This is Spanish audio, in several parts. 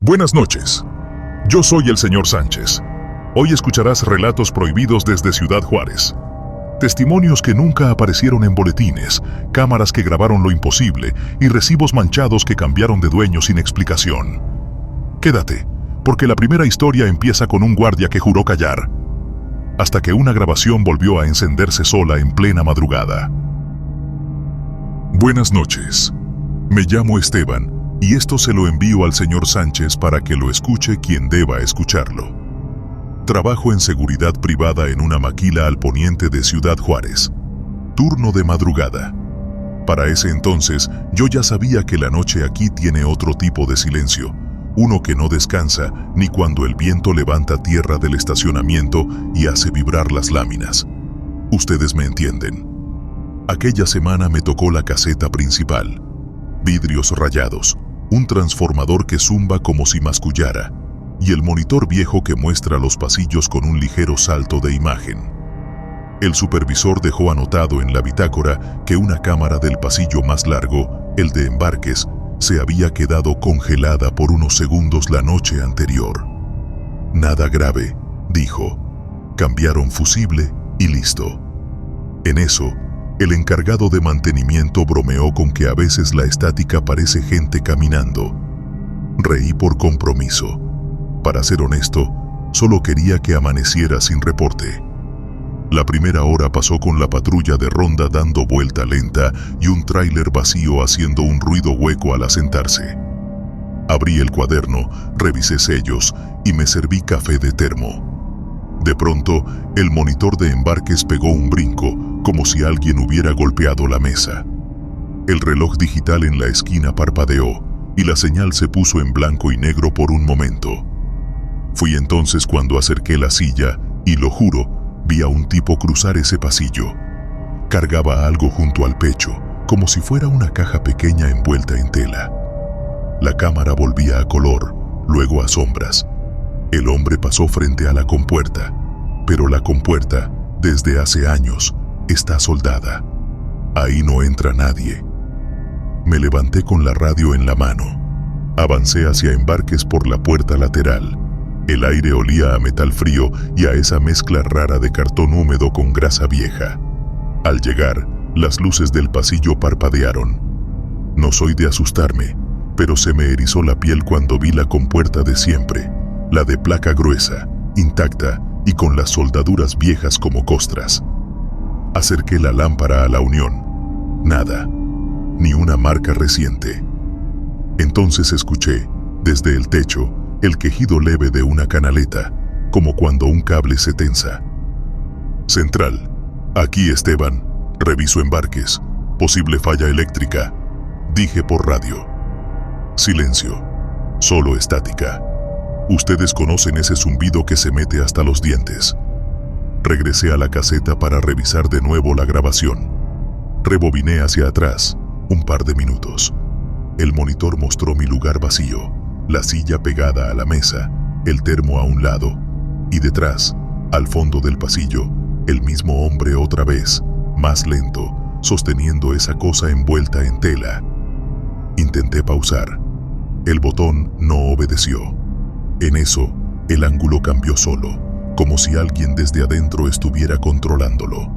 Buenas noches. Yo soy el señor Sánchez. Hoy escucharás relatos prohibidos desde Ciudad Juárez. Testimonios que nunca aparecieron en boletines, cámaras que grabaron lo imposible y recibos manchados que cambiaron de dueño sin explicación. Quédate, porque la primera historia empieza con un guardia que juró callar, hasta que una grabación volvió a encenderse sola en plena madrugada. Buenas noches. Me llamo Esteban y esto se lo envío al señor Sánchez para que lo escuche quien deba escucharlo. Trabajo en seguridad privada en una maquila al poniente de Ciudad Juárez. Turno de madrugada. Para ese entonces, yo ya sabía que la noche aquí tiene otro tipo de silencio, uno que no descansa ni cuando el viento levanta tierra del estacionamiento y hace vibrar las láminas. Ustedes me entienden. Aquella semana me tocó la caseta principal. Vidrios rayados, un transformador que zumba como si mascullara, y el monitor viejo que muestra los pasillos con un ligero salto de imagen. El supervisor dejó anotado en la bitácora que una cámara del pasillo más largo, el de embarques, se había quedado congelada por unos segundos la noche anterior. Nada grave, dijo. Cambiaron fusible y listo. En eso, el encargado de mantenimiento bromeó con que a veces la estática parece gente caminando. Reí por compromiso. Para ser honesto, solo quería que amaneciera sin reporte. La primera hora pasó con la patrulla de ronda dando vuelta lenta y un tráiler vacío haciendo un ruido hueco al asentarse. Abrí el cuaderno, revisé sellos y me serví café de termo. De pronto, el monitor de embarques pegó un brinco, como si alguien hubiera golpeado la mesa. El reloj digital en la esquina parpadeó y la señal se puso en blanco y negro por un momento. Fui entonces cuando acerqué la silla y, lo juro, vi a un tipo cruzar ese pasillo. Cargaba algo junto al pecho, como si fuera una caja pequeña envuelta en tela. La cámara volvía a color, luego a sombras. El hombre pasó frente a la compuerta, pero la compuerta, desde hace años, está soldada. Ahí no entra nadie. Me levanté con la radio en la mano. Avancé hacia embarques por la puerta lateral. El aire olía a metal frío y a esa mezcla rara de cartón húmedo con grasa vieja. Al llegar, las luces del pasillo parpadearon. No soy de asustarme, pero se me erizó la piel cuando vi la compuerta de siempre, la de placa gruesa, intacta y con las soldaduras viejas como costras. Acerqué la lámpara a la unión. Nada, ni una marca reciente. Entonces escuché, desde el techo, el quejido leve de una canaleta, como cuando un cable se tensa. Central. Aquí Esteban. Reviso embarques. Posible falla eléctrica. Dije por radio. Silencio. Solo estática. Ustedes conocen ese zumbido que se mete hasta los dientes. Regresé a la caseta para revisar de nuevo la grabación. Rebobiné hacia atrás, un par de minutos. El monitor mostró mi lugar vacío. La silla pegada a la mesa, el termo a un lado, y detrás, al fondo del pasillo, el mismo hombre otra vez, más lento, sosteniendo esa cosa envuelta en tela. Intenté pausar. El botón no obedeció. En eso, el ángulo cambió solo, como si alguien desde adentro estuviera controlándolo.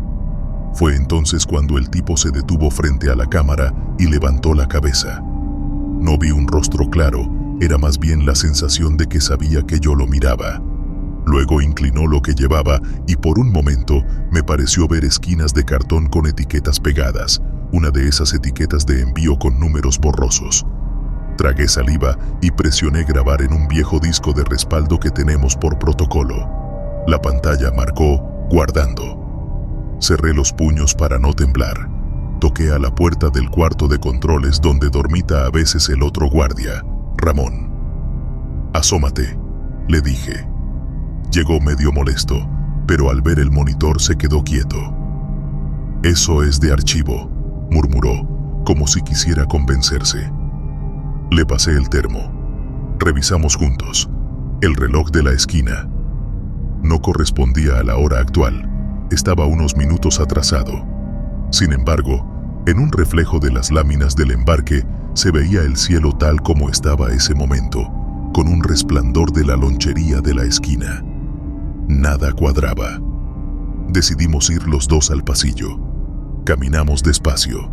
Fue entonces cuando el tipo se detuvo frente a la cámara y levantó la cabeza. No vi un rostro claro, era más bien la sensación de que sabía que yo lo miraba. Luego inclinó lo que llevaba y por un momento me pareció ver esquinas de cartón con etiquetas pegadas, una de esas etiquetas de envío con números borrosos. Tragué saliva y presioné grabar en un viejo disco de respaldo que tenemos por protocolo. La pantalla marcó guardando. Cerré los puños para no temblar. Toqué a la puerta del cuarto de controles donde dormita a veces el otro guardia, Ramón. Asómate, le dije. Llegó medio molesto, pero al ver el monitor se quedó quieto. Eso es de archivo, murmuró, como si quisiera convencerse. Le pasé el termo. Revisamos juntos. El reloj de la esquina. No correspondía a la hora actual, estaba unos minutos atrasado. Sin embargo, en un reflejo de las láminas del embarque, se veía el cielo tal como estaba ese momento, con un resplandor de la lonchería de la esquina. Nada cuadraba. Decidimos ir los dos al pasillo. Caminamos despacio.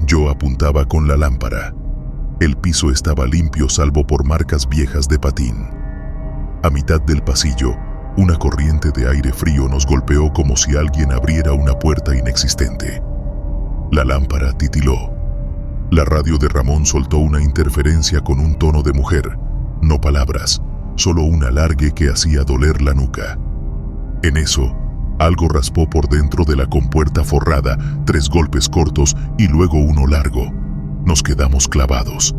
Yo apuntaba con la lámpara. El piso estaba limpio salvo por marcas viejas de patín. A mitad del pasillo, una corriente de aire frío nos golpeó como si alguien abriera una puerta inexistente. La lámpara titiló. La radio de Ramón soltó una interferencia con un tono de mujer, no palabras, solo un alargue que hacía doler la nuca. En eso, algo raspó por dentro de la compuerta forrada, 3 golpes cortos y luego uno largo. Nos quedamos clavados.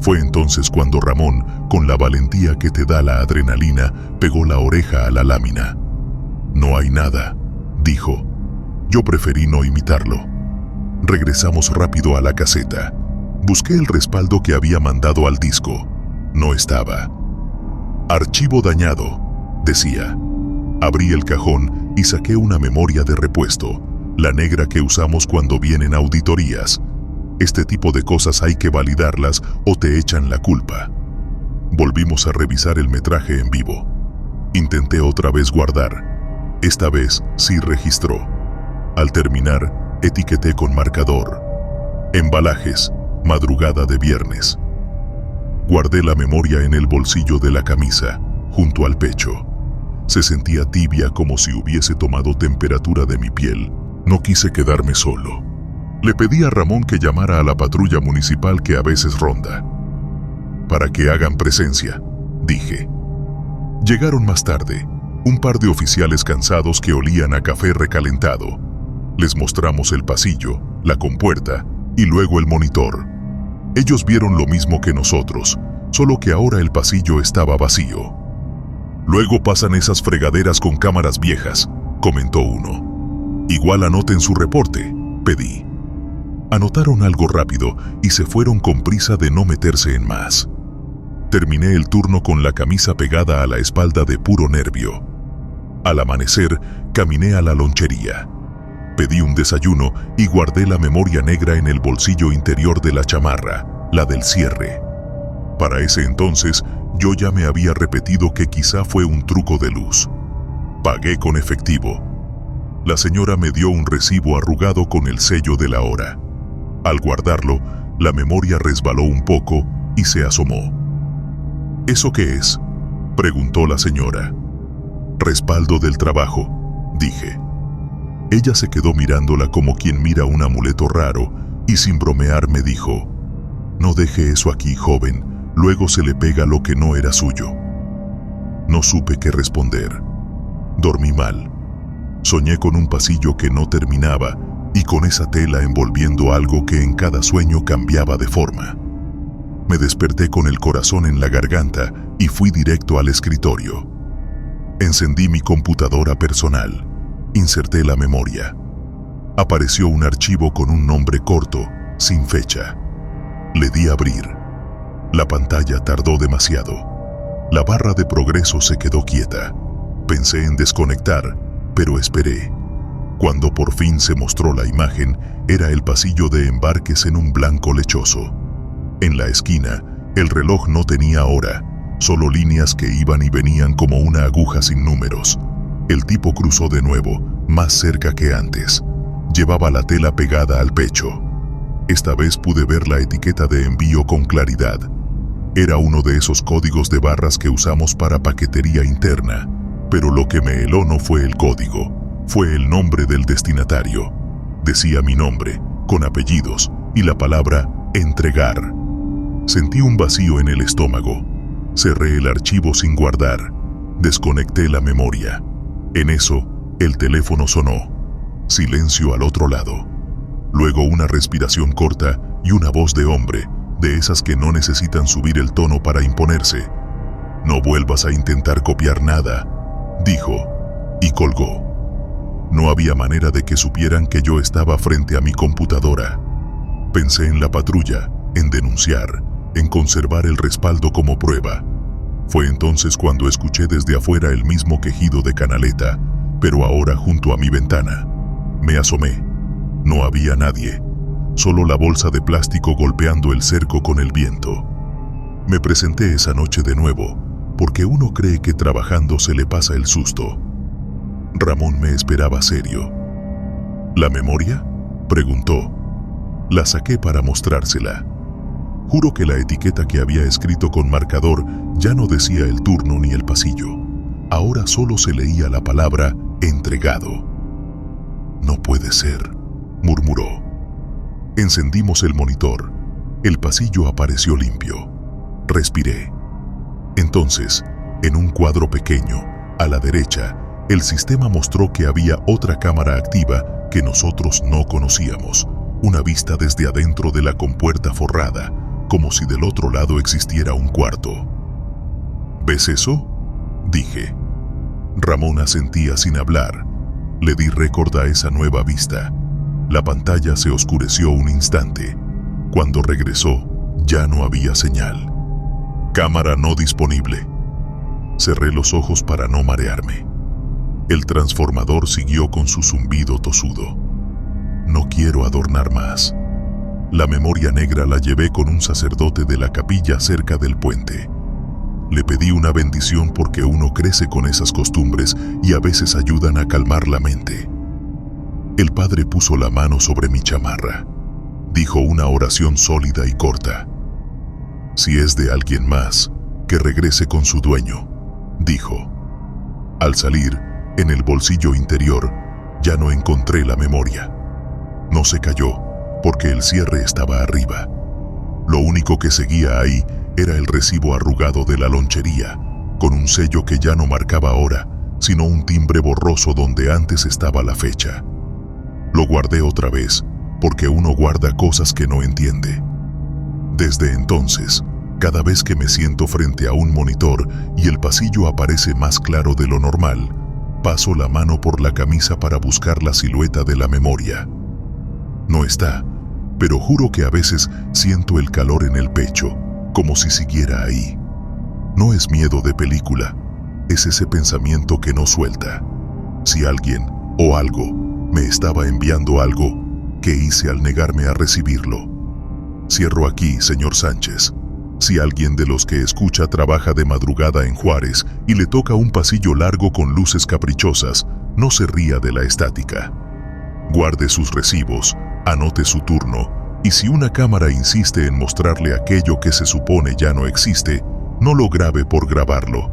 Fue entonces cuando Ramón, con la valentía que te da la adrenalina, pegó la oreja a la lámina. «No hay nada», dijo. Yo preferí no imitarlo. Regresamos rápido a la caseta. Busqué el respaldo que había mandado al disco. No estaba. «Archivo dañado», decía. Abrí el cajón y saqué una memoria de repuesto, la negra que usamos cuando vienen auditorías. Este tipo de cosas hay que validarlas o te echan la culpa. Volvimos a revisar el metraje en vivo. Intenté otra vez guardar. Esta vez sí registró. Al terminar, etiqueté con marcador. Embalajes, madrugada de viernes. Guardé la memoria en el bolsillo de la camisa, junto al pecho. Se sentía tibia como si hubiese tomado temperatura de mi piel. No quise quedarme solo. Le pedí a Ramón que llamara a la patrulla municipal que a veces ronda. «Para que hagan presencia», dije. Llegaron más tarde, un par de oficiales cansados que olían a café recalentado. Les mostramos el pasillo, la compuerta y luego el monitor. Ellos vieron lo mismo que nosotros, solo que ahora el pasillo estaba vacío. «Luego pasan esas fregaderas con cámaras viejas», comentó uno. «Igual anoten su reporte», pedí. Anotaron algo rápido y se fueron con prisa de no meterse en más. Terminé el turno con la camisa pegada a la espalda de puro nervio. Al amanecer, caminé a la lonchería. Pedí un desayuno y guardé la memoria negra en el bolsillo interior de la chamarra, la del cierre. Para ese entonces, yo ya me había repetido que quizá fue un truco de luz. Pagué con efectivo. La señora me dio un recibo arrugado con el sello de la hora. Al guardarlo, la memoria resbaló un poco y se asomó. «¿Eso qué es?», preguntó la señora. «Respaldo del trabajo», dije. Ella se quedó mirándola como quien mira un amuleto raro y sin bromear me dijo: «No deje eso aquí, joven, luego se le pega lo que no era suyo». No supe qué responder. Dormí mal. Soñé con un pasillo que no terminaba y con esa tela envolviendo algo que en cada sueño cambiaba de forma. Me desperté con el corazón en la garganta y fui directo al escritorio. Encendí mi computadora personal. Inserté la memoria. Apareció un archivo con un nombre corto, sin fecha. Le di a abrir. La pantalla tardó demasiado. La barra de progreso se quedó quieta. Pensé en desconectar, pero esperé. Cuando por fin se mostró la imagen, era el pasillo de embarques en un blanco lechoso. En la esquina, el reloj no tenía hora, solo líneas que iban y venían como una aguja sin números. El tipo cruzó de nuevo, más cerca que antes. Llevaba la tela pegada al pecho. Esta vez pude ver la etiqueta de envío con claridad. Era uno de esos códigos de barras que usamos para paquetería interna, pero lo que me heló no fue el código. Fue el nombre del destinatario. Decía mi nombre, con apellidos, y la palabra entregar. Sentí un vacío en el estómago. Cerré el archivo sin guardar. Desconecté la memoria. En eso, el teléfono sonó. Silencio al otro lado. Luego una respiración corta y una voz de hombre, de esas que no necesitan subir el tono para imponerse. «No vuelvas a intentar copiar nada», dijo, y colgó. No había manera de que supieran que yo estaba frente a mi computadora. Pensé en la patrulla, en denunciar, en conservar el respaldo como prueba. Fue entonces cuando escuché desde afuera el mismo quejido de canaleta, pero ahora junto a mi ventana. Me asomé. No había nadie, solo la bolsa de plástico golpeando el cerco con el viento. Me presenté esa noche de nuevo, porque uno cree que trabajando se le pasa el susto. Ramón me esperaba serio. ¿La memoria?, preguntó. La saqué para mostrársela. Juro que la etiqueta que había escrito con marcador ya no decía el turno ni el pasillo. Ahora solo se leía la palabra entregado. No puede ser, murmuró. Encendimos el monitor. El pasillo apareció limpio. Respiré. Entonces, en un cuadro pequeño, a la derecha, el sistema mostró que había otra cámara activa que nosotros no conocíamos. Una vista desde adentro de la compuerta forrada, como si del otro lado existiera un cuarto. ¿Ves eso?, dije. Ramón asentía sin hablar. Le di récord a esa nueva vista. La pantalla se oscureció un instante. Cuando regresó, ya no había señal. Cámara no disponible. Cerré los ojos para no marearme. El transformador siguió con su zumbido tosudo. No quiero adornar más. La memoria negra la llevé con un sacerdote de la capilla cerca del puente. Le pedí una bendición porque uno crece con esas costumbres y a veces ayudan a calmar la mente. El padre puso la mano sobre mi chamarra. Dijo una oración sólida y corta. Si es de alguien más, que regrese con su dueño, dijo. Al salir, en el bolsillo interior, ya no encontré la memoria. No se cayó, porque el cierre estaba arriba. Lo único que seguía ahí era el recibo arrugado de la lonchería, con un sello que ya no marcaba hora, sino un timbre borroso donde antes estaba la fecha. Lo guardé otra vez, porque uno guarda cosas que no entiende. Desde entonces, cada vez que me siento frente a un monitor y el pasillo aparece más claro de lo normal, paso la mano por la camisa para buscar la silueta de la memoria. No está, pero juro que a veces siento el calor en el pecho, como si siguiera ahí. No es miedo de película, es ese pensamiento que no suelta. Si alguien o algo me estaba enviando algo, ¿qué hice al negarme a recibirlo? Cierro aquí, señor Sánchez. Si alguien de los que escucha trabaja de madrugada en Juárez y le toca un pasillo largo con luces caprichosas, no se ría de la estática. Guarde sus recibos, anote su turno, y si una cámara insiste en mostrarle aquello que se supone ya no existe, no lo grabe por grabarlo.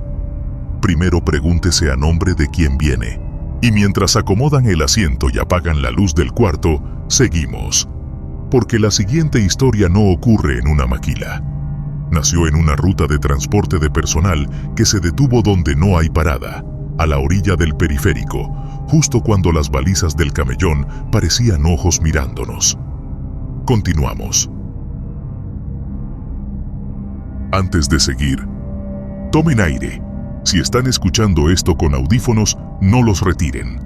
Primero pregúntese a nombre de quién viene. Y mientras acomodan el asiento y apagan la luz del cuarto, seguimos. Porque la siguiente historia no ocurre en una maquila. Nació en una ruta de transporte de personal que se detuvo donde no hay parada, a la orilla del periférico, justo cuando las balizas del camellón parecían ojos mirándonos. Continuamos. Antes de seguir, tomen aire. Si están escuchando esto con audífonos, no los retiren.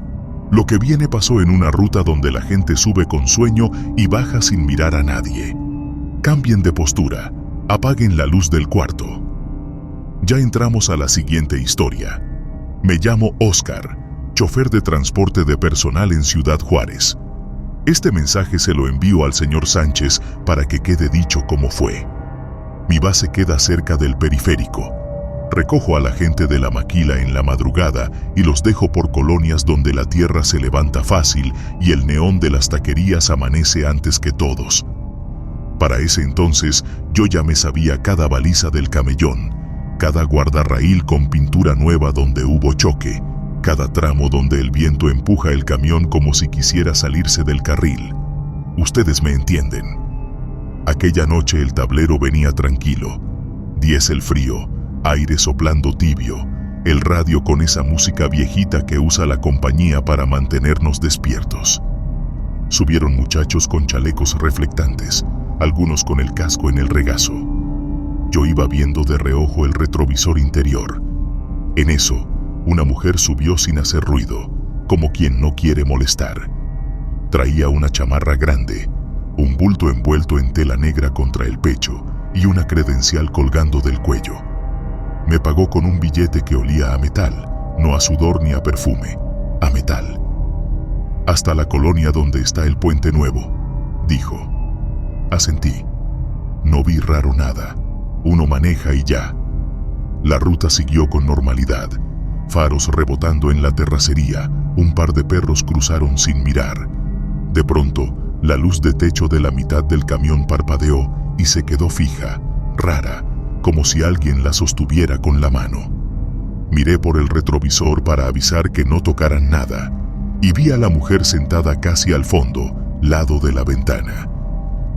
Lo que viene pasó en una ruta donde la gente sube con sueño y baja sin mirar a nadie. Cambien de postura, apaguen la luz del cuarto. Ya entramos a la siguiente historia. Me llamo Oscar, chofer de transporte de personal en Ciudad Juárez. Este mensaje se lo envío al señor Sánchez para que quede dicho cómo fue. Mi base queda cerca del periférico. Recojo a la gente de la maquila en la madrugada y los dejo por colonias donde la tierra se levanta fácil y el neón de las taquerías amanece antes que todos. Para ese entonces yo ya me sabía cada baliza del camellón, cada guardarraíl con pintura nueva donde hubo choque, cada tramo donde el viento empuja el camión como si quisiera salirse del carril. Ustedes me entienden. Aquella noche el tablero venía tranquilo, diésel frío, aire soplando tibio, el radio con esa música viejita que usa la compañía para mantenernos despiertos. Subieron muchachos con chalecos reflectantes, algunos con el casco en el regazo. Yo iba viendo de reojo el retrovisor interior. En eso, una mujer subió sin hacer ruido, como quien no quiere molestar. Traía una chamarra grande, un bulto envuelto en tela negra contra el pecho y una credencial colgando del cuello. Me pagó con un billete que olía a metal, no a sudor ni a perfume, a metal. Hasta la colonia donde está el puente nuevo, dijo. Asentí. No vi raro nada. Uno maneja y ya. La ruta siguió con normalidad. Faros rebotando en la terracería, un par de perros cruzaron sin mirar. De pronto, la luz de techo de la mitad del camión parpadeó y se quedó fija, rara, como si alguien la sostuviera con la mano. Miré por el retrovisor para avisar que no tocaran nada, y vi a la mujer sentada casi al fondo, lado de la ventana.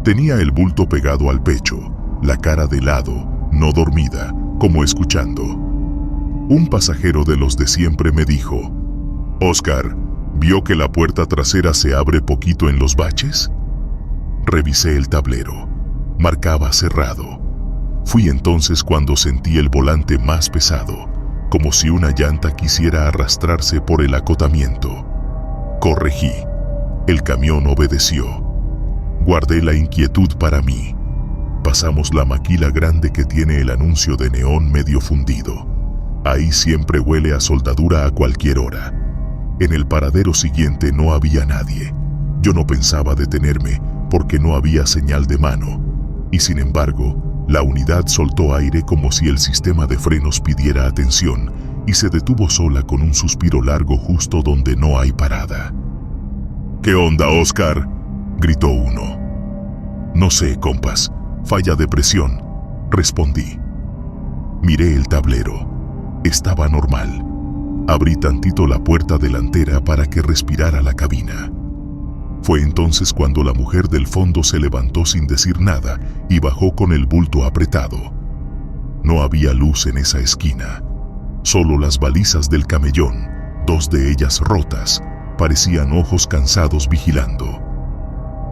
Tenía el bulto pegado al pecho, la cara de lado, no dormida, como escuchando. Un pasajero de los de siempre me dijo: «Oscar, ¿vio que la puerta trasera se abre poquito en los baches?». Revisé el tablero. Marcaba cerrado. Fui entonces cuando sentí el volante más pesado, como si una llanta quisiera arrastrarse por el acotamiento. Corregí. El camión obedeció. Guardé la inquietud para mí. Pasamos la maquila grande que tiene el anuncio de neón medio fundido. Ahí siempre huele a soldadura a cualquier hora. En el paradero siguiente no había nadie. Yo no pensaba detenerme porque no había señal de mano. Y sin embargo, la unidad soltó aire como si el sistema de frenos pidiera atención y se detuvo sola con un suspiro largo justo donde no hay parada. «¿Qué onda, Oscar?», gritó uno. «No sé, compas, falla de presión», respondí. Miré el tablero. Estaba normal. Abrí tantito la puerta delantera para que respirara la cabina. Fue entonces cuando la mujer del fondo se levantó sin decir nada y bajó con el bulto apretado. No había luz en esa esquina. Solo las balizas del camellón, dos de ellas rotas, parecían ojos cansados vigilando.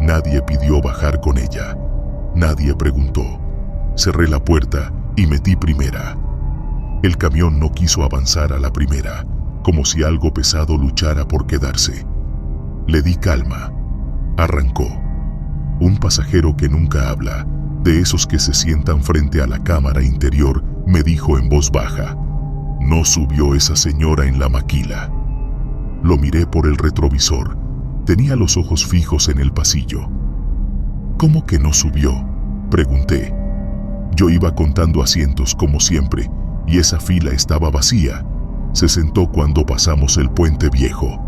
Nadie pidió bajar con ella. Nadie preguntó. Cerré la puerta y metí primera. El camión no quiso avanzar a la primera, como si algo pesado luchara por quedarse. Le di calma. Arrancó. Un pasajero que nunca habla, de esos que se sientan frente a la cámara interior, me dijo en voz baja: «No subió esa señora en la maquila». Lo miré por el retrovisor. Tenía los ojos fijos en el pasillo. «¿Cómo que no subió?», pregunté. Yo iba contando asientos como siempre, y esa fila estaba vacía. Se sentó cuando pasamos el puente viejo.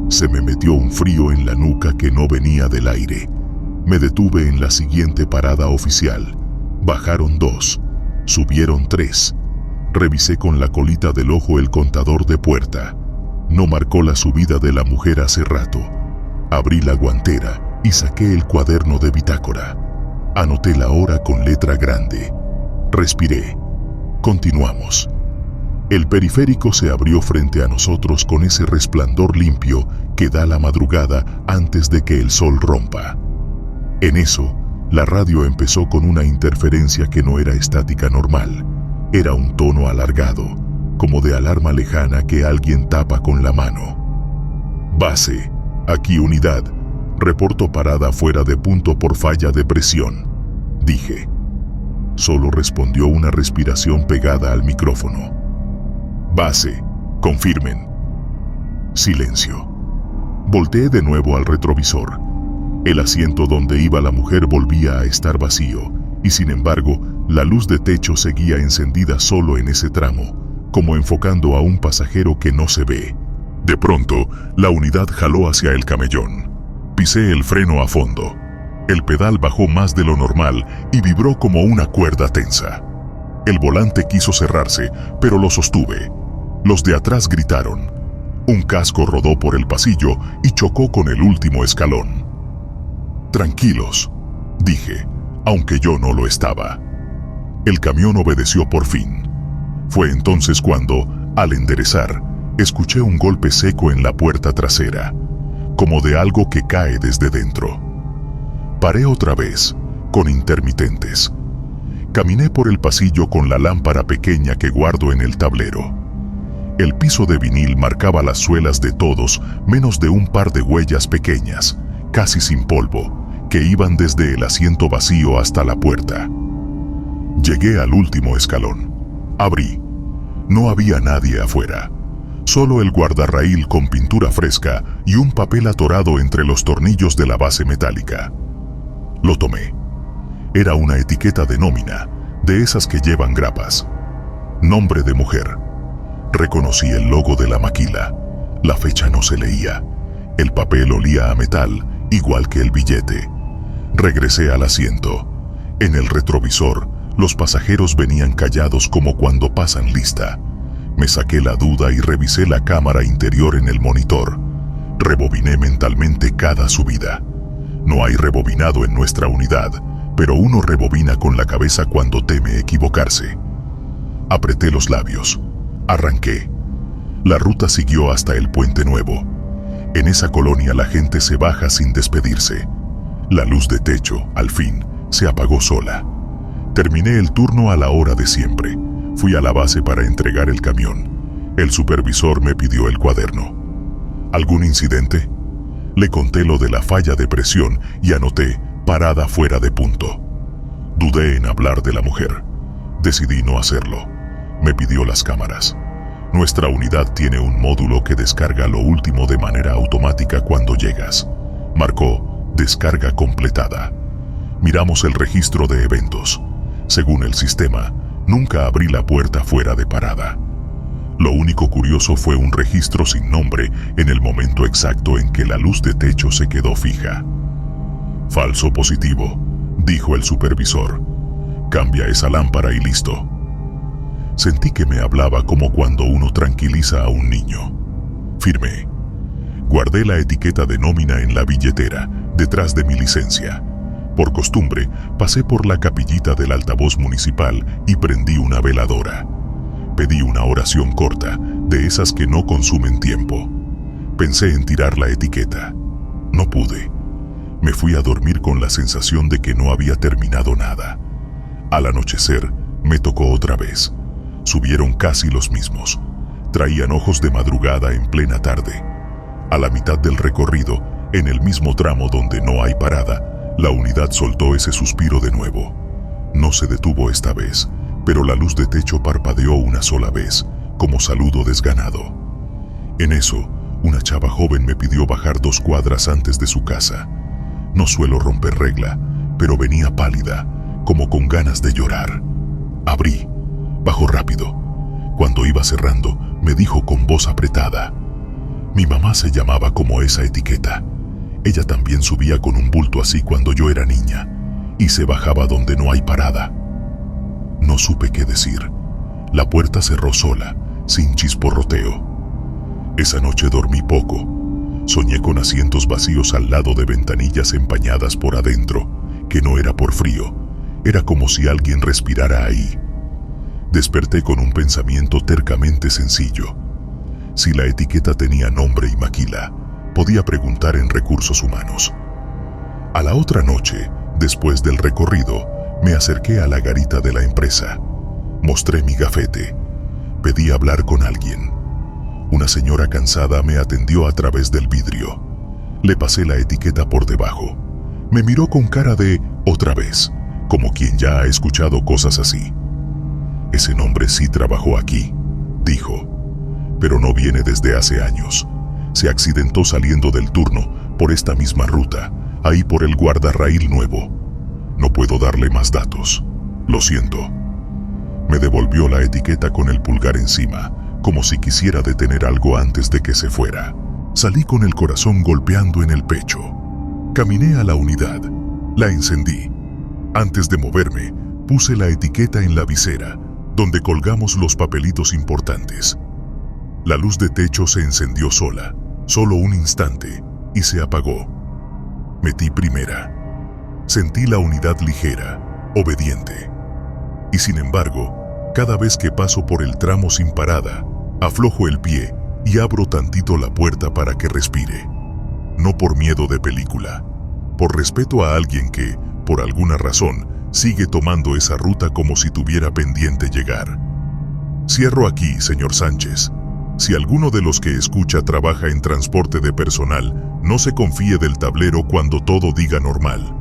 Se me metió un frío en la nuca que no venía del aire. Me detuve en la siguiente parada oficial. Bajaron 2, subieron 3. Revisé con la colita del ojo el contador de puerta. No marcó la subida de la mujer hace rato. Abrí la guantera y saqué el cuaderno de bitácora. Anoté la hora con letra grande. Respiré. Continuamos. El periférico se abrió frente a nosotros con ese resplandor limpio que da la madrugada antes de que el sol rompa. En eso, la radio empezó con una interferencia que no era estática normal. Era un tono alargado, como de alarma lejana que alguien tapa con la mano. «Base, aquí unidad, reporto parada fuera de punto por falla de presión», dije. Solo respondió una respiración pegada al micrófono. «Base, confirmen». Silencio. Volteé de nuevo al retrovisor. El asiento donde iba la mujer volvía a estar vacío, y sin embargo, la luz de techo seguía encendida solo en ese tramo, como enfocando a un pasajero que no se ve. De pronto, la unidad jaló hacia el camellón. Pisé el freno a fondo. El pedal bajó más de lo normal y vibró como una cuerda tensa. El volante quiso cerrarse, pero lo sostuve. Los de atrás gritaron. Un casco rodó por el pasillo y chocó con el último escalón. «Tranquilos», dije, aunque yo no lo estaba. El camión obedeció por fin. Fue entonces cuando, al enderezar, escuché un golpe seco en la puerta trasera, como de algo que cae desde dentro. Paré otra vez, con intermitentes. Caminé por el pasillo con la lámpara pequeña que guardo en el tablero. El piso de vinil marcaba las suelas de todos, menos de un par de huellas pequeñas, casi sin polvo, que iban desde el asiento vacío hasta la puerta. Llegué al último escalón. Abrí. No había nadie afuera. Solo el guardarraíl con pintura fresca y un papel atorado entre los tornillos de la base metálica. Lo tomé. Era una etiqueta de nómina, de esas que llevan grapas. Nombre de mujer. Reconocí el logo de la maquila. La fecha no se leía. El papel olía a metal, igual que el billete. Regresé al asiento. En el retrovisor, los pasajeros venían callados como cuando pasan lista. Me saqué la duda y revisé la cámara interior en el monitor. Rebobiné mentalmente cada subida. No hay rebobinado en nuestra unidad, pero uno rebobina con la cabeza cuando teme equivocarse. Apreté los labios. Arranqué. La ruta siguió hasta el Puente Nuevo. En esa colonia la gente se baja sin despedirse. La luz de techo, al fin, se apagó sola. Terminé el turno a la hora de siempre. Fui a la base para entregar el camión. El supervisor me pidió el cuaderno. ¿Algún incidente? Le conté lo de la falla de presión y anoté parada fuera de punto. Dudé en hablar de la mujer. Decidí no hacerlo. Me pidió las cámaras. Nuestra unidad tiene un módulo que descarga lo último de manera automática cuando llegas. Marcó descarga completada. Miramos el registro de eventos. Según el sistema, nunca abrí la puerta fuera de parada. Lo único curioso fue un registro sin nombre en el momento exacto en que la luz de techo se quedó fija. Falso positivo, dijo el supervisor. Cambia esa lámpara y listo. Sentí que me hablaba como cuando uno tranquiliza a un niño. Firmé. Guardé la etiqueta de nómina en la billetera, detrás de mi licencia. Por costumbre, pasé por la capillita del altavoz municipal y prendí una veladora. Pedí una oración corta, de esas que no consumen tiempo. Pensé en tirar la etiqueta. No pude. Me fui a dormir con la sensación de que no había terminado nada. Al anochecer, me tocó otra vez. Subieron casi los mismos. Traían ojos de madrugada en plena tarde. A la mitad del recorrido, en el mismo tramo donde no hay parada, la unidad soltó ese suspiro de nuevo. No se detuvo esta vez, pero la luz de techo parpadeó una sola vez, como saludo desganado. En eso, una chava joven me pidió bajar 2 cuadras antes de su casa. No suelo romper regla, pero venía pálida, como con ganas de llorar. Abrí. Bajó rápido. Cuando iba cerrando, me dijo con voz apretada: mi mamá se llamaba como esa etiqueta. Ella también subía con un bulto así cuando yo era niña, y se bajaba donde no hay parada. No supe qué decir. La puerta cerró sola, sin chisporroteo. Esa noche dormí poco. Soñé con asientos vacíos al lado de ventanillas empañadas por adentro, que no era por frío, era como si alguien respirara ahí. Desperté con un pensamiento tercamente sencillo. Si la etiqueta tenía nombre y maquila, podía preguntar en recursos humanos. A la otra noche, después del recorrido, me acerqué a la garita de la empresa. Mostré mi gafete. Pedí hablar con alguien. Una señora cansada me atendió a través del vidrio. Le pasé la etiqueta por debajo. Me miró con cara de otra vez, como quien ya ha escuchado cosas así. Ese nombre sí trabajó aquí, dijo, pero no viene desde hace años. Se accidentó saliendo del turno por esta misma ruta, ahí por el guardarraíl nuevo. No puedo darle más datos. Lo siento. Me devolvió la etiqueta con el pulgar encima, como si quisiera detener algo antes de que se fuera. Salí con el corazón golpeando en el pecho. Caminé a la unidad. La encendí. Antes de moverme, puse la etiqueta en la visera, donde colgamos los papelitos importantes. La luz de techo se encendió sola, solo un instante, y se apagó. Metí primera. Sentí la unidad ligera, obediente. Y sin embargo, cada vez que paso por el tramo sin parada, aflojo el pie y abro tantito la puerta para que respire. No por miedo de película, por respeto a alguien que, por alguna razón, sigue tomando esa ruta como si tuviera pendiente llegar. Cierro aquí, señor Sánchez. Si alguno de los que escucha trabaja en transporte de personal, no se confíe del tablero cuando todo diga normal.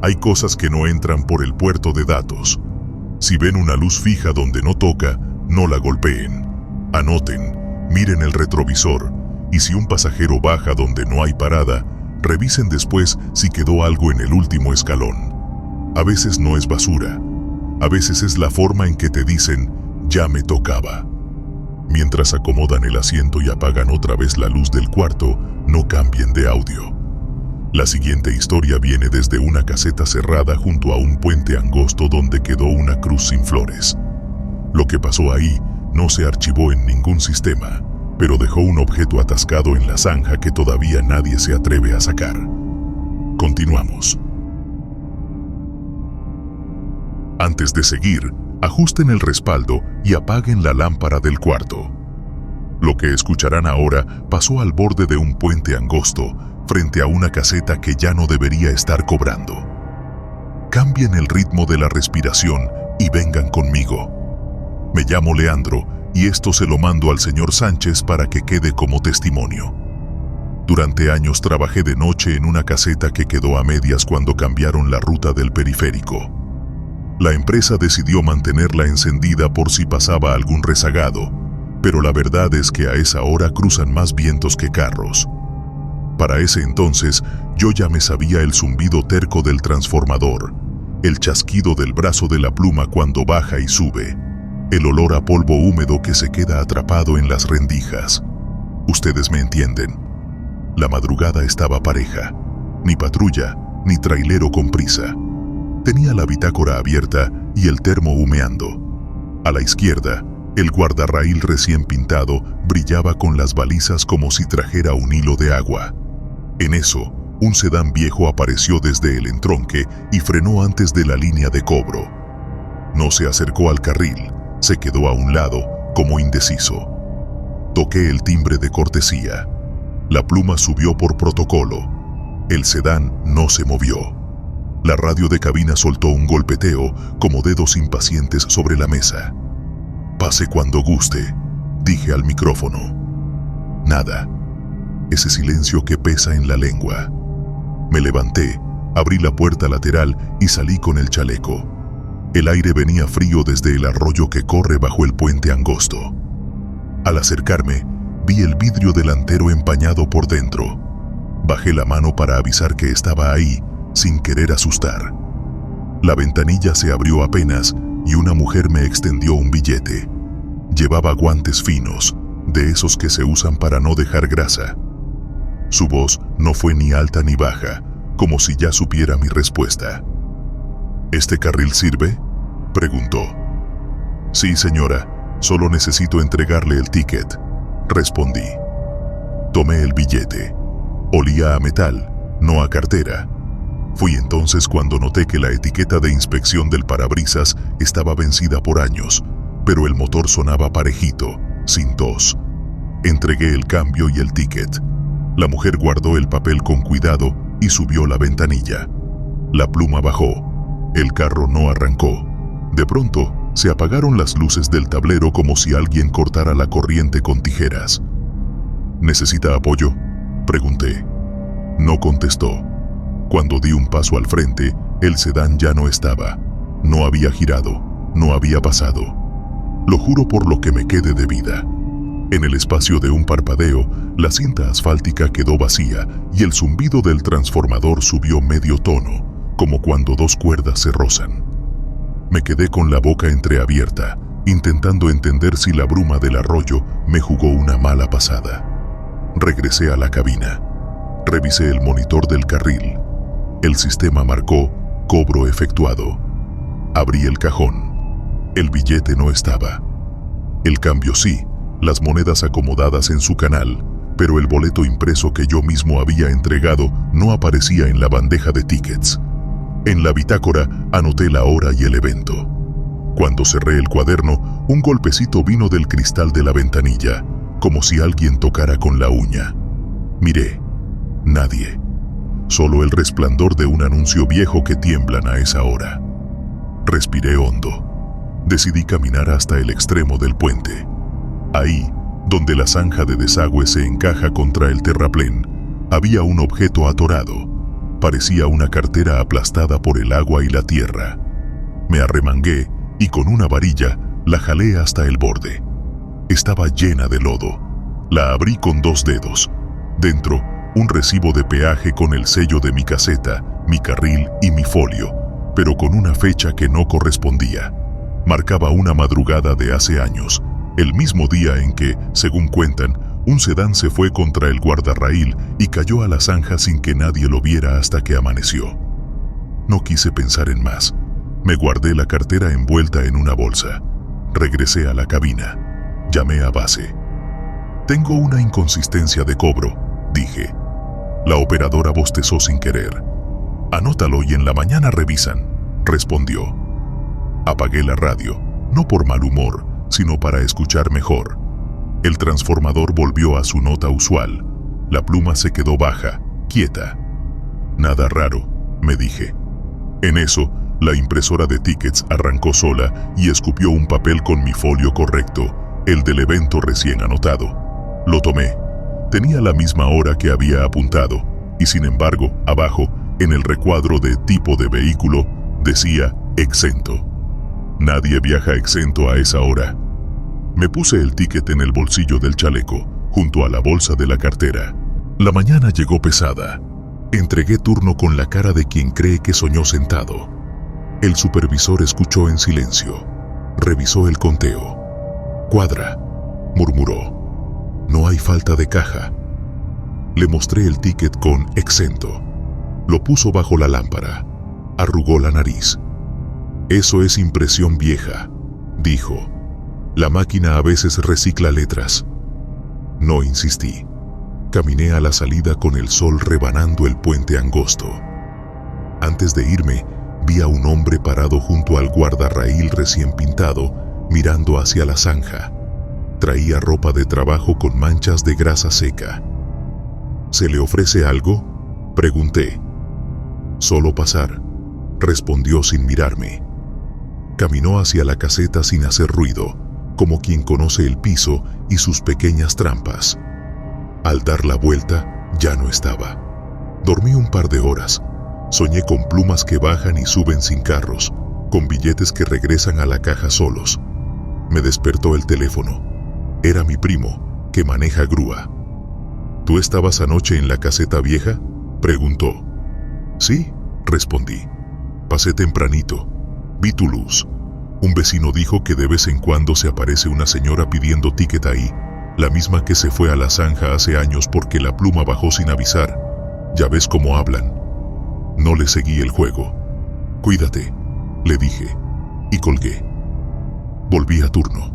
Hay cosas que no entran por el puerto de datos. Si ven una luz fija donde no toca, no la golpeen. Anoten, miren el retrovisor, y si un pasajero baja donde no hay parada, revisen después si quedó algo en el último escalón. A veces no es basura, A veces es la forma en que te dicen, ya me tocaba. Mientras acomodan el asiento y apagan otra vez la luz del cuarto, no cambien de audio. La siguiente historia viene desde una caseta cerrada junto a un puente angosto donde quedó una cruz sin flores. Lo que pasó ahí no se archivó en ningún sistema, pero dejó un objeto atascado en la zanja que todavía nadie se atreve a sacar. Continuamos. Antes de seguir, ajusten el respaldo y apaguen la lámpara del cuarto. Lo que escucharán ahora pasó al borde de un puente angosto, frente a una caseta que ya no debería estar cobrando. Cambien el ritmo de la respiración y vengan conmigo. Me llamo Leandro y esto se lo mando al señor Sánchez para que quede como testimonio. Durante años trabajé de noche en una caseta que quedó a medias cuando cambiaron la ruta del periférico. La empresa decidió mantenerla encendida por si pasaba algún rezagado, pero la verdad es que a esa hora cruzan más vientos que carros. Para ese entonces, yo ya me sabía el zumbido terco del transformador, el chasquido del brazo de la pluma cuando baja y sube, el olor a polvo húmedo que se queda atrapado en las rendijas. Ustedes me entienden. La madrugada estaba pareja, ni patrulla, ni trailero con prisa. Tenía la bitácora abierta y el termo humeando. A la izquierda, el guardarraíl recién pintado brillaba con las balizas como si trajera un hilo de agua. En eso, un sedán viejo apareció desde el entronque y frenó antes de la línea de cobro. No se acercó al carril, se quedó a un lado, como indeciso. Toqué el timbre de cortesía. La pluma subió por protocolo. El sedán no se movió. La radio de cabina soltó un golpeteo, como dedos impacientes sobre la mesa. «Pase cuando guste», dije al micrófono. Nada. Ese silencio que pesa en la lengua. Me levanté, abrí la puerta lateral y salí con el chaleco. El aire venía frío desde el arroyo que corre bajo el puente angosto. Al acercarme, vi el vidrio delantero empañado por dentro. Bajé la mano para avisar que estaba ahí, sin querer asustar. La ventanilla se abrió apenas y una mujer me extendió un billete. Llevaba guantes finos, de esos que se usan para no dejar grasa. Su voz no fue ni alta ni baja, como si ya supiera mi respuesta. «¿Este carril sirve?», preguntó. «Sí, señora, solo necesito entregarle el ticket», respondí. Tomé el billete. Olía a metal, no a cartera. Fui entonces cuando noté que la etiqueta de inspección del parabrisas estaba vencida por años, pero el motor sonaba parejito, sin tos. Entregué el cambio y el ticket. La mujer guardó el papel con cuidado y subió la ventanilla. La pluma bajó. El carro no arrancó. De pronto, se apagaron las luces del tablero como si alguien cortara la corriente con tijeras. «¿Necesita apoyo?», pregunté. No contestó. Cuando di un paso al frente, el sedán ya no estaba. No había girado, no había pasado. Lo juro por lo que me quede de vida. En el espacio de un parpadeo, la cinta asfáltica quedó vacía y el zumbido del transformador subió medio tono, como cuando dos cuerdas se rozan. Me quedé con la boca entreabierta, intentando entender si la bruma del arroyo me jugó una mala pasada. Regresé a la cabina. Revisé el monitor del carril. El sistema marcó «cobro efectuado». Abrí el cajón. El billete no estaba. El cambio sí, las monedas acomodadas en su canal, pero el boleto impreso que yo mismo había entregado no aparecía en la bandeja de tickets. En la bitácora anoté la hora y el evento. Cuando cerré el cuaderno, un golpecito vino del cristal de la ventanilla, como si alguien tocara con la uña. Miré. Nadie. Solo el resplandor de un anuncio viejo que tiemblan a esa hora. Respiré hondo. Decidí caminar hasta el extremo del puente. Ahí, donde la zanja de desagüe se encaja contra el terraplén, había un objeto atorado. Parecía una cartera aplastada por el agua y la tierra. Me arremangué y con una varilla la jalé hasta el borde. Estaba llena de lodo. La abrí con 2 dedos. Dentro, un recibo de peaje con el sello de mi caseta, mi carril y mi folio. pero con una fecha que no correspondía. Marcaba una madrugada de hace años, el mismo día en que, según cuentan, un sedán se fue contra el guardarraíl y cayó a la zanja sin que nadie lo viera hasta que amaneció. No quise pensar en más. Me guardé la cartera envuelta en una bolsa. Regresé a la cabina. Llamé a base. «Tengo una inconsistencia de cobro», dije. La operadora bostezó sin querer. «Anótalo y en la mañana revisan», respondió. Apagué la radio, no por mal humor, sino para escuchar mejor. El transformador volvió a su nota usual. La pluma se quedó baja, quieta. «Nada raro», me dije. En eso, la impresora de tickets arrancó sola y escupió un papel con mi folio correcto, el del evento recién anotado. Lo tomé. Tenía la misma hora que había apuntado, y sin embargo, abajo, en el recuadro de tipo de vehículo, decía exento. Nadie viaja exento a esa hora. Me puse el ticket en el bolsillo del chaleco, junto a la bolsa de la cartera. La mañana llegó pesada. Entregué turno con la cara de quien cree que soñó sentado. El supervisor escuchó en silencio. Revisó el conteo. «Cuadra», murmuró. «No hay falta de caja». Le mostré el ticket con exento. Lo puso bajo la lámpara. Arrugó la nariz. «Eso es impresión vieja», dijo. «La máquina a veces recicla letras». No insistí. Caminé a la salida con el sol rebanando el puente angosto. Antes de irme, vi a un hombre parado junto al guardarraíl recién pintado, mirando hacia la zanja. Traía ropa de trabajo con manchas de grasa seca. «¿Se le ofrece algo?», pregunté. «Solo pasar», respondió sin mirarme. Caminó hacia la caseta sin hacer ruido, como quien conoce el piso y sus pequeñas trampas. Al dar la vuelta, ya no estaba. Dormí un par de horas. Soñé con plumas que bajan y suben sin carros, con billetes que regresan a la caja solos. Me despertó el teléfono. Era mi primo, que maneja grúa. «¿Tú estabas anoche en la caseta vieja?», preguntó. «Sí», respondí. «Pasé tempranito. Vi tu luz. Un vecino dijo que de vez en cuando se aparece una señora pidiendo ticket ahí, la misma que se fue a la zanja hace años porque la pluma bajó sin avisar. Ya ves cómo hablan». No le seguí el juego. «Cuídate», le dije, y colgué. Volví a turno.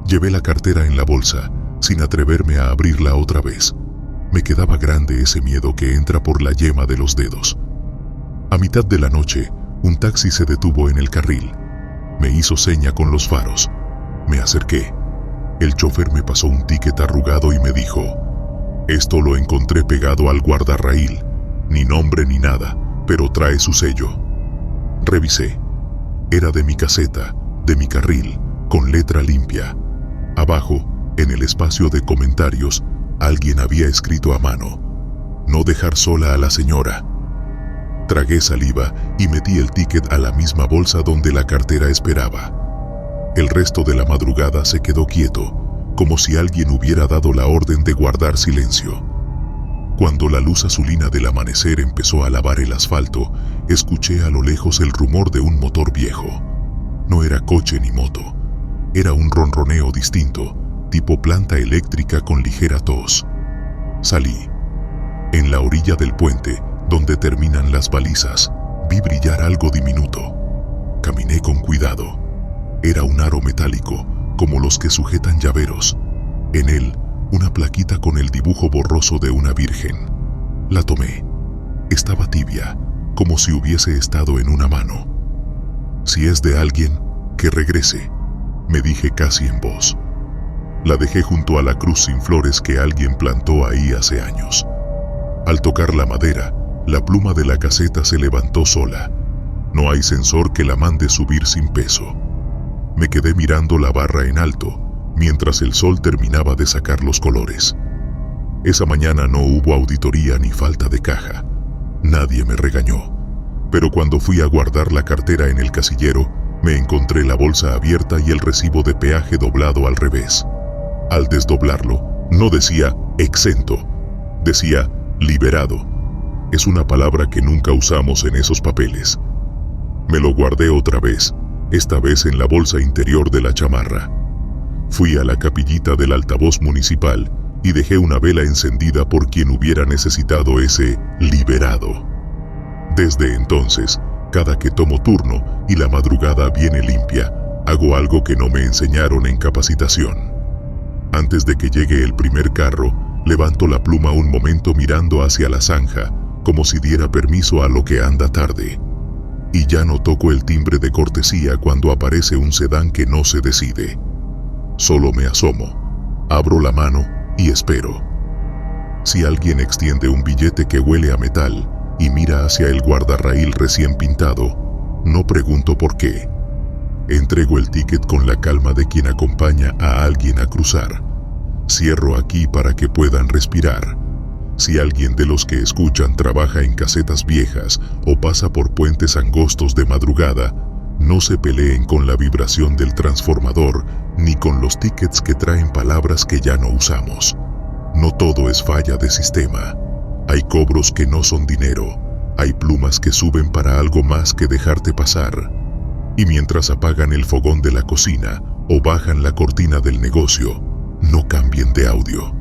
Llevé la cartera en la bolsa, sin atreverme a abrirla otra vez. Me quedaba grande ese miedo que entra por la yema de los dedos. A mitad de la noche, un taxi se detuvo en el carril. Me hizo seña con los faros. Me acerqué. El chofer me pasó un ticket arrugado y me dijo: «Esto lo encontré pegado al guardarraíl. Ni nombre ni nada, pero trae su sello». Revisé. Era de mi caseta, de mi carril, con letra limpia. Abajo, en el espacio de comentarios, alguien había escrito a mano: «No dejar sola a la señora». Tragué saliva y metí el ticket a la misma bolsa donde la cartera esperaba. El resto de la madrugada se quedó quieto, como si alguien hubiera dado la orden de guardar silencio. Cuando la luz azulina del amanecer empezó a lavar el asfalto, escuché a lo lejos el rumor de un motor viejo. No era coche ni moto. Era un ronroneo distinto, tipo planta eléctrica con ligera tos. Salí. En la orilla del puente, donde terminan las balizas, vi brillar algo diminuto. Caminé con cuidado. Era un aro metálico, como los que sujetan llaveros. En él, una plaquita con el dibujo borroso de una virgen. La tomé. Estaba tibia, como si hubiese estado en una mano. «Si es de alguien, que regrese», me dije casi en voz. La dejé junto a la cruz sin flores que alguien plantó ahí hace años. Al tocar la madera, la pluma de la caseta se levantó sola. No hay sensor que la mande subir sin peso. Me quedé mirando la barra en alto, mientras el sol terminaba de sacar los colores. Esa mañana no hubo auditoría ni falta de caja. Nadie me regañó. Pero cuando fui a guardar la cartera en el casillero, me encontré la bolsa abierta y el recibo de peaje doblado al revés. Al desdoblarlo, no decía exento, decía liberado. Es una palabra que nunca usamos en esos papeles. Me lo guardé otra vez, esta vez en la bolsa interior de la chamarra. Fui a la capillita del altavoz municipal y dejé una vela encendida por quien hubiera necesitado ese liberado. Desde entonces, cada que tomo turno y la madrugada viene limpia, hago algo que no me enseñaron en capacitación. Antes de que llegue el primer carro, levanto la pluma un momento mirando hacia la zanja, como si diera permiso a lo que anda tarde. Y ya no toco el timbre de cortesía cuando aparece un sedán que no se decide. Solo me asomo, abro la mano y espero. Si alguien extiende un billete que huele a metal y mira hacia el guardarraíl recién pintado, no pregunto por qué. Entrego el ticket con la calma de quien acompaña a alguien a cruzar. Cierro aquí para que puedan respirar. Si alguien de los que escuchan trabaja en casetas viejas o pasa por puentes angostos de madrugada, no se peleen con la vibración del transformador ni con los tickets que traen palabras que ya no usamos. No todo es falla de sistema. Hay cobros que no son dinero. Hay plumas que suben para algo más que dejarte pasar. Y mientras apagan el fogón de la cocina o bajan la cortina del negocio, no cambien de audio.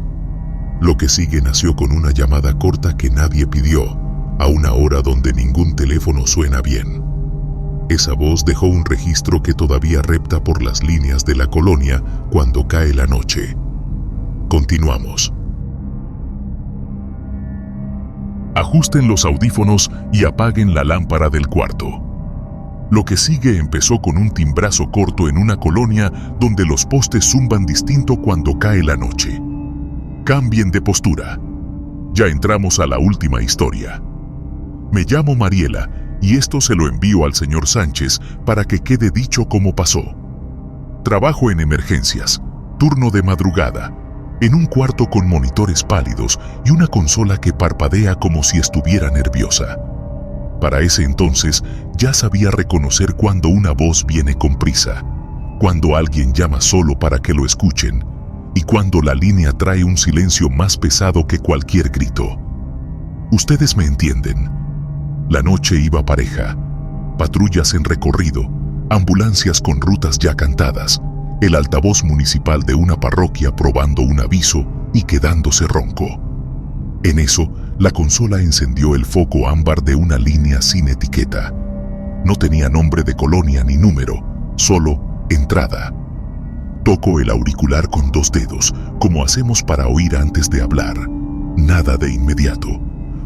Lo que sigue nació con una llamada corta que nadie pidió, a una hora donde ningún teléfono suena bien. Esa voz dejó un registro que todavía repta por las líneas de la colonia cuando cae la noche. Continuamos. Ajusten los audífonos y apaguen la lámpara del cuarto. Lo que sigue empezó con un timbrazo corto en una colonia donde los postes zumban distinto cuando cae la noche. Cambien de postura. Ya entramos a la última historia. Me llamo Mariela y esto se lo envío al señor Sánchez para que quede dicho cómo pasó. Trabajo en emergencias, turno de madrugada, en un cuarto con monitores pálidos y una consola que parpadea como si estuviera nerviosa. Para ese entonces ya sabía reconocer cuando una voz viene con prisa, cuando alguien llama solo para que lo escuchen y cuando la línea trae un silencio más pesado que cualquier grito. Ustedes me entienden. La noche iba pareja, patrullas en recorrido, ambulancias con rutas ya cantadas, el altavoz municipal de una parroquia probando un aviso y quedándose ronco. En eso, la consola encendió el foco ámbar de una línea sin etiqueta. No tenía nombre de colonia ni número, solo entrada. Toco el auricular con 2 dedos, como hacemos para oír antes de hablar. Nada de inmediato,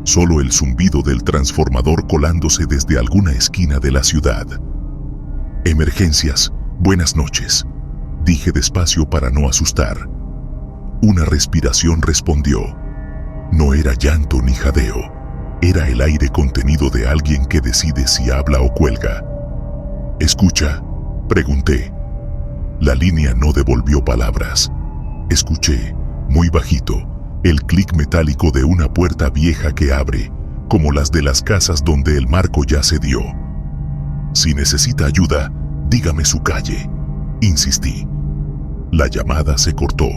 solo el zumbido del transformador colándose desde alguna esquina de la ciudad. Emergencias, buenas noches, dije despacio para no asustar. Una respiración respondió. No era llanto ni jadeo, era el aire contenido de alguien que decide si habla o cuelga. ¿Escucha?, pregunté. La línea no devolvió palabras. Escuché, muy bajito, el clic metálico de una puerta vieja que abre, como las de las casas donde el marco ya se dio. Si necesita ayuda, dígame su calle, insistí. La llamada se cortó.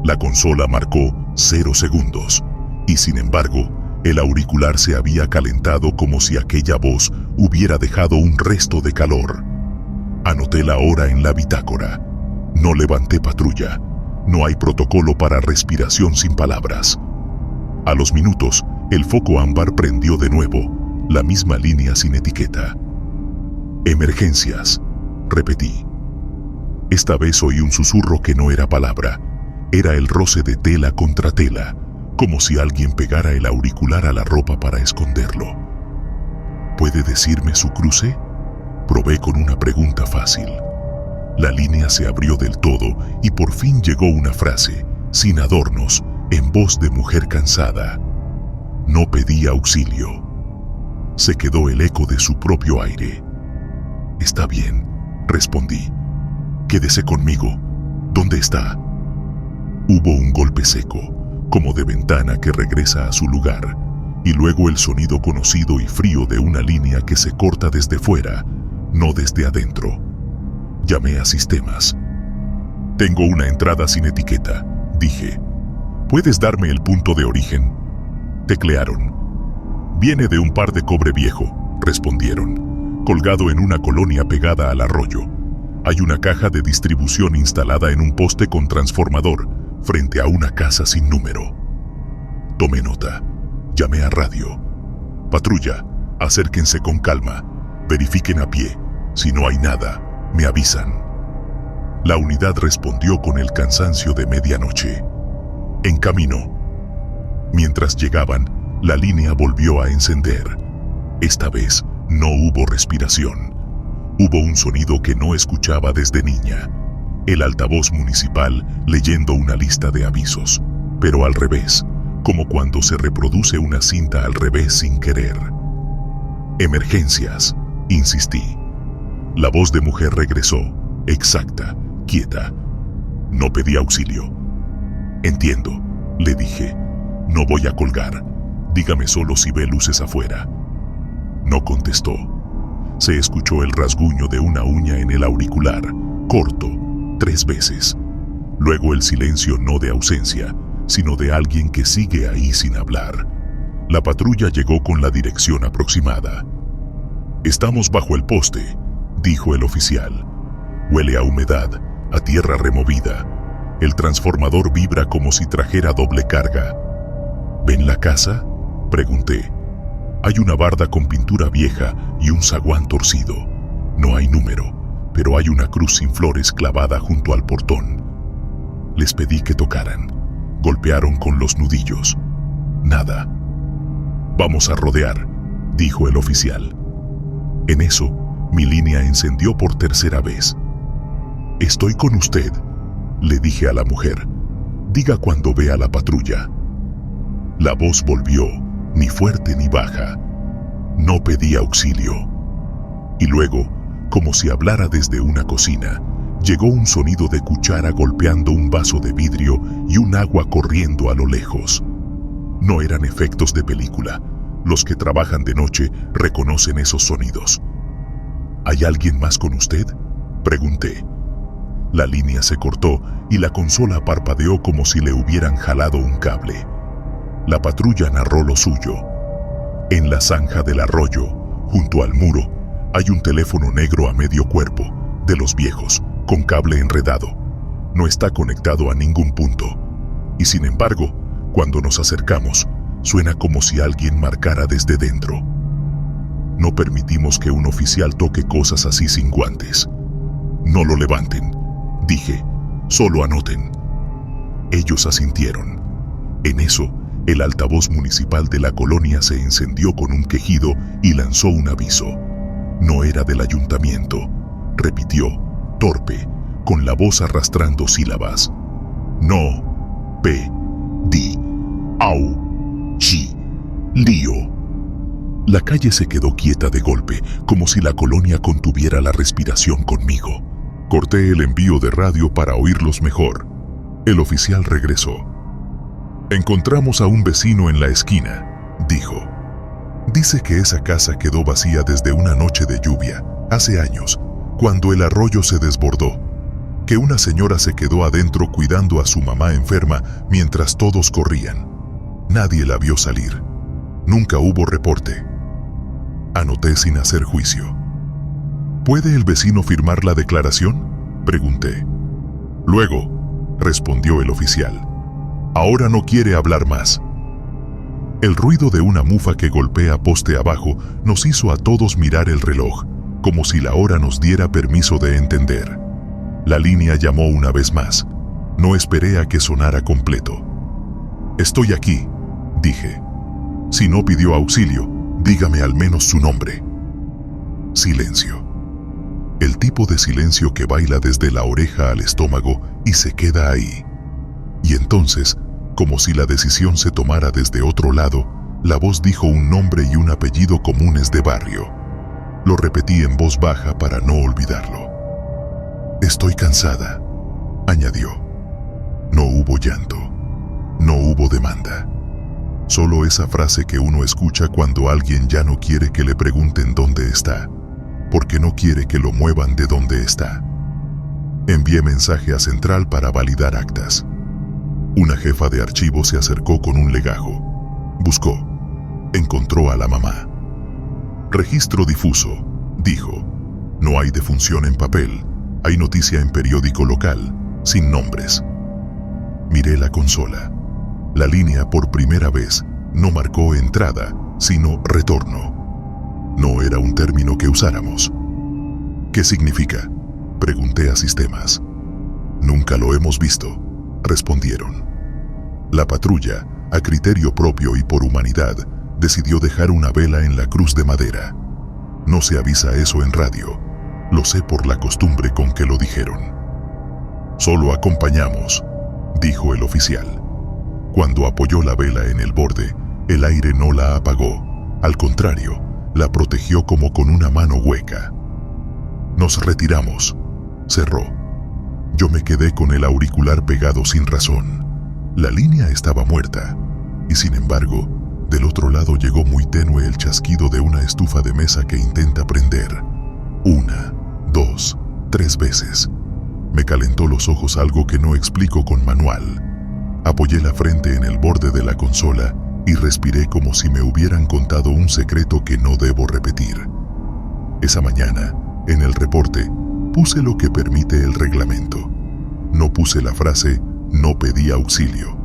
La consola marcó 0 segundos. Y sin embargo, el auricular se había calentado como si aquella voz hubiera dejado un resto de calor. Anoté la hora en la bitácora. No levanté patrulla. No hay protocolo para respiración sin palabras. A los minutos, el foco ámbar prendió de nuevo, la misma línea sin etiqueta. Emergencias, repetí. Esta vez oí un susurro que no era palabra. Era el roce de tela contra tela, como si alguien pegara el auricular a la ropa para esconderlo. ¿Puede decirme su cruce?, probé con una pregunta fácil. La línea se abrió del todo y por fin llegó una frase, sin adornos, en voz de mujer cansada. No pedí auxilio. Se quedó el eco de su propio aire. Está bien, respondí. Quédese conmigo. ¿Dónde está? Hubo un golpe seco, como de ventana que regresa a su lugar, y luego el sonido conocido y frío de una línea que se corta desde fuera, no desde adentro. Llamé a sistemas. Tengo una entrada sin etiqueta, dije. ¿Puedes darme el punto de origen? Teclearon. Viene de un par de cobre viejo, respondieron. colgado en una colonia pegada al arroyo. Hay una caja de distribución instalada en un poste con transformador frente a una casa sin número. Tomé nota. Llamé a radio. Patrulla, acérquense con calma. Verifiquen a pie. Si no hay nada, me avisan. La unidad respondió con el cansancio de medianoche. En camino. Mientras llegaban, la línea volvió a encender. Esta vez no hubo respiración. Hubo un sonido que no escuchaba desde niña. El altavoz municipal leyendo una lista de avisos, pero al revés, como cuando se reproduce una cinta al revés sin querer. Emergencias, insistí. La voz de mujer regresó, exacta, quieta. No pedí auxilio. Entiendo, le dije. No voy a colgar. Dígame solo si ve luces afuera. No contestó. Se escuchó el rasguño de una uña en el auricular, corto, 3 veces. Luego el silencio no de ausencia, sino de alguien que sigue ahí sin hablar. La patrulla llegó con la dirección aproximada. Estamos bajo el poste, dijo el oficial. Huele a humedad, a tierra removida. El transformador vibra como si trajera doble carga. ¿Ven la casa?, pregunté. Hay una barda con pintura vieja y un zaguán torcido. No hay número, pero hay una cruz sin flores clavada junto al portón. Les pedí que tocaran. Golpearon con los nudillos. Nada. Vamos a rodear, dijo el oficial. En eso, mi línea encendió por tercera vez. Estoy con usted, le dije a la mujer. Diga cuando vea la patrulla. La voz volvió, ni fuerte ni baja. No pedí auxilio. Y luego, como si hablara desde una cocina, llegó un sonido de cuchara golpeando un vaso de vidrio y un agua corriendo a lo lejos. No eran efectos de película. Los que trabajan de noche reconocen esos sonidos. ¿Hay alguien más con usted?, pregunté. La línea se cortó y la consola parpadeó como si le hubieran jalado un cable. La patrulla narró lo suyo. En la zanja del arroyo, junto al muro, hay un teléfono negro a medio cuerpo, de los viejos, con cable enredado. No está conectado a ningún punto. Y sin embargo, cuando nos acercamos, suena como si alguien marcara desde dentro. No permitimos que un oficial toque cosas así sin guantes. No lo levanten, dije, solo anoten. Ellos asintieron. En eso, el altavoz municipal de la colonia se encendió con un quejido y lanzó un aviso. No era del ayuntamiento, repitió, torpe, con la voz arrastrando sílabas. No, di, au, chi, lío. La calle se quedó quieta de golpe, como si la colonia contuviera la respiración conmigo. Corté el envío de radio para oírlos mejor. El oficial regresó. Encontramos a un vecino en la esquina, dijo. Dice que esa casa quedó vacía desde una noche de lluvia, hace años, cuando el arroyo se desbordó. Que una señora se quedó adentro cuidando a su mamá enferma mientras todos corrían. Nadie la vio salir. Nunca hubo reporte. Anoté sin hacer juicio. ¿Puede el vecino firmar la declaración?, pregunté. Luego, respondió el oficial. Ahora no quiere hablar más. El ruido de una mufa que golpea poste abajo nos hizo a todos mirar el reloj, como si la hora nos diera permiso de entender. La línea llamó una vez más. No esperé a que sonara completo. Estoy aquí, dije. Si no pidió auxilio, dígame al menos su nombre. Silencio. El tipo de silencio que baila desde la oreja al estómago y se queda ahí. Y entonces, como si la decisión se tomara desde otro lado, la voz dijo un nombre y un apellido comunes de barrio. Lo repetí en voz baja para no olvidarlo. Estoy cansada, añadió. No hubo llanto, no hubo demanda. Solo esa frase que uno escucha cuando alguien ya no quiere que le pregunten dónde está, porque no quiere que lo muevan de donde está. Envié mensaje a Central para validar actas. Una jefa de archivo se acercó con un legajo. Buscó. Encontró a la mamá. Registro difuso, dijo. No hay defunción en papel, hay noticia en periódico local, sin nombres. Miré la consola. La línea por primera vez no marcó entrada, sino retorno. No era un término que usáramos. ¿Qué significa?, pregunté a sistemas. Nunca lo hemos visto, respondieron. La patrulla, a criterio propio y por humanidad, decidió dejar una vela en la cruz de madera. No se avisa eso en radio. Lo sé por la costumbre con que lo dijeron. Solo acompañamos, dijo el oficial. Cuando apoyó la vela en el borde, el aire no la apagó. Al contrario, la protegió como con una mano hueca. Nos retiramos. Cerró. Yo me quedé con el auricular pegado sin razón. La línea estaba muerta, y sin embargo, del otro lado llegó muy tenue el chasquido de una estufa de mesa que intenta prender. 1, 2, 3 veces. Me calentó los ojos algo que no explico con manual. Apoyé la frente en el borde de la consola y respiré como si me hubieran contado un secreto que no debo repetir. Esa mañana, en el reporte, puse lo que permite el reglamento. No puse la frase "no pedí auxilio".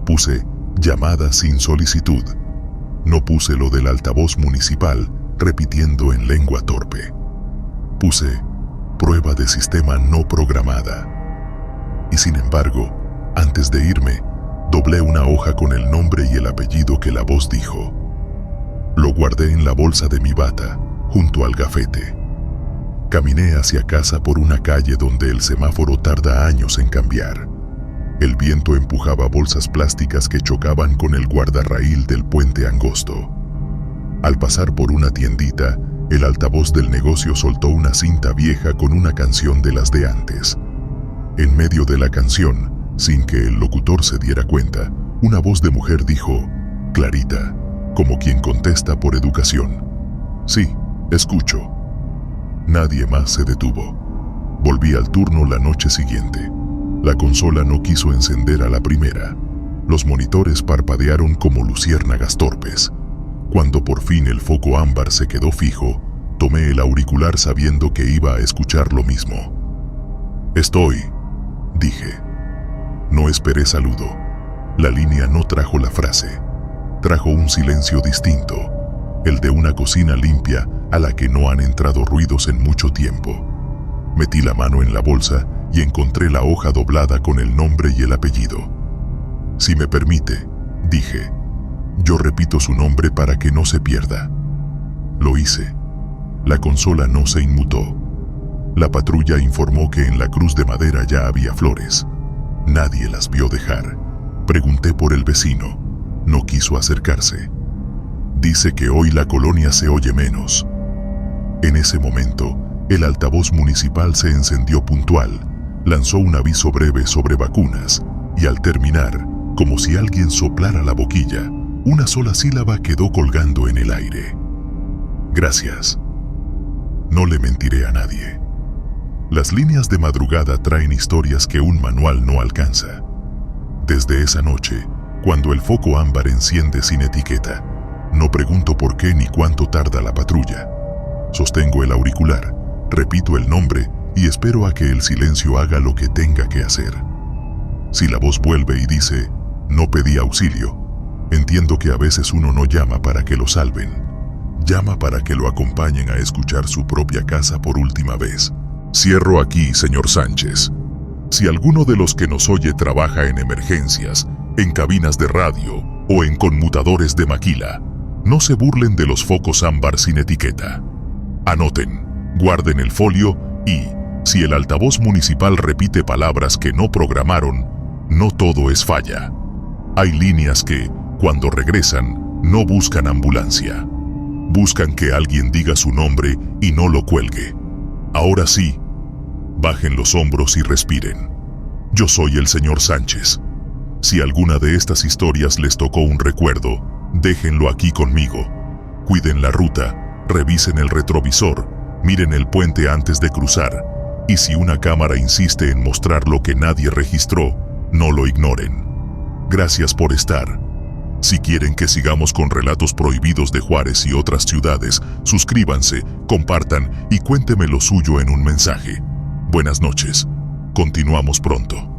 Puse "llamada sin solicitud". No puse lo del altavoz municipal repitiendo en lengua torpe. Puse "prueba de sistema no programada". Y sin embargo, antes de irme, doblé una hoja con el nombre y el apellido que la voz dijo. Lo guardé en la bolsa de mi bata, junto al gafete. Caminé hacia casa por una calle donde el semáforo tarda años en cambiar. El viento empujaba bolsas plásticas que chocaban con el guardarraíl del puente angosto. Al pasar por una tiendita, el altavoz del negocio soltó una cinta vieja con una canción de las de antes. En medio de la canción, sin que el locutor se diera cuenta, una voz de mujer dijo, clarita, como quien contesta por educación: "Sí, escucho". Nadie más se detuvo. Volví al turno la noche siguiente. La consola no quiso encender a la primera. Los monitores parpadearon como luciérnagas torpes. Cuando por fin el foco ámbar se quedó fijo, tomé el auricular sabiendo que iba a escuchar lo mismo. «Estoy», dije. No esperé saludo. La línea no trajo la frase. Trajo un silencio distinto, el de una cocina limpia a la que no han entrado ruidos en mucho tiempo. Metí la mano en la bolsa y encontré la hoja doblada con el nombre y el apellido. «Si me permite», dije. «Yo repito su nombre para que no se pierda». Lo hice. La consola no se inmutó. La patrulla informó que en la cruz de madera ya había flores. Nadie las vio dejar. Pregunté por el vecino. No quiso acercarse. Dice que hoy la colonia se oye menos. En ese momento, el altavoz municipal se encendió puntual, lanzó un aviso breve sobre vacunas, y al terminar, como si alguien soplara la boquilla, una sola sílaba quedó colgando en el aire. «Gracias». No le mentiré a nadie. Las líneas de madrugada traen historias que un manual no alcanza. Desde esa noche, cuando el foco ámbar enciende sin etiqueta, no pregunto por qué ni cuánto tarda la patrulla. Sostengo el auricular, repito el nombre y espero a que el silencio haga lo que tenga que hacer. Si la voz vuelve y dice, «no pedí auxilio», entiendo que a veces uno no llama para que lo salven. Llama para que lo acompañen a escuchar su propia casa por última vez. Cierro aquí, señor Sánchez. Si alguno de los que nos oye trabaja en emergencias, en cabinas de radio o en conmutadores de maquila, no se burlen de los focos ámbar sin etiqueta. Anoten, guarden el folio y, si el altavoz municipal repite palabras que no programaron, no todo es falla. Hay líneas que, cuando regresan, no buscan ambulancia. Buscan que alguien diga su nombre y no lo cuelgue. Ahora sí, bajen los hombros y respiren. Yo soy el señor Sánchez. Si alguna de estas historias les tocó un recuerdo, déjenlo aquí conmigo. Cuiden la ruta, revisen el retrovisor, miren el puente antes de cruzar, y si una cámara insiste en mostrar lo que nadie registró, no lo ignoren. Gracias por estar. Si quieren que sigamos con relatos prohibidos de Juárez y otras ciudades, suscríbanse, compartan y cuénteme lo suyo en un mensaje. Buenas noches. Continuamos pronto.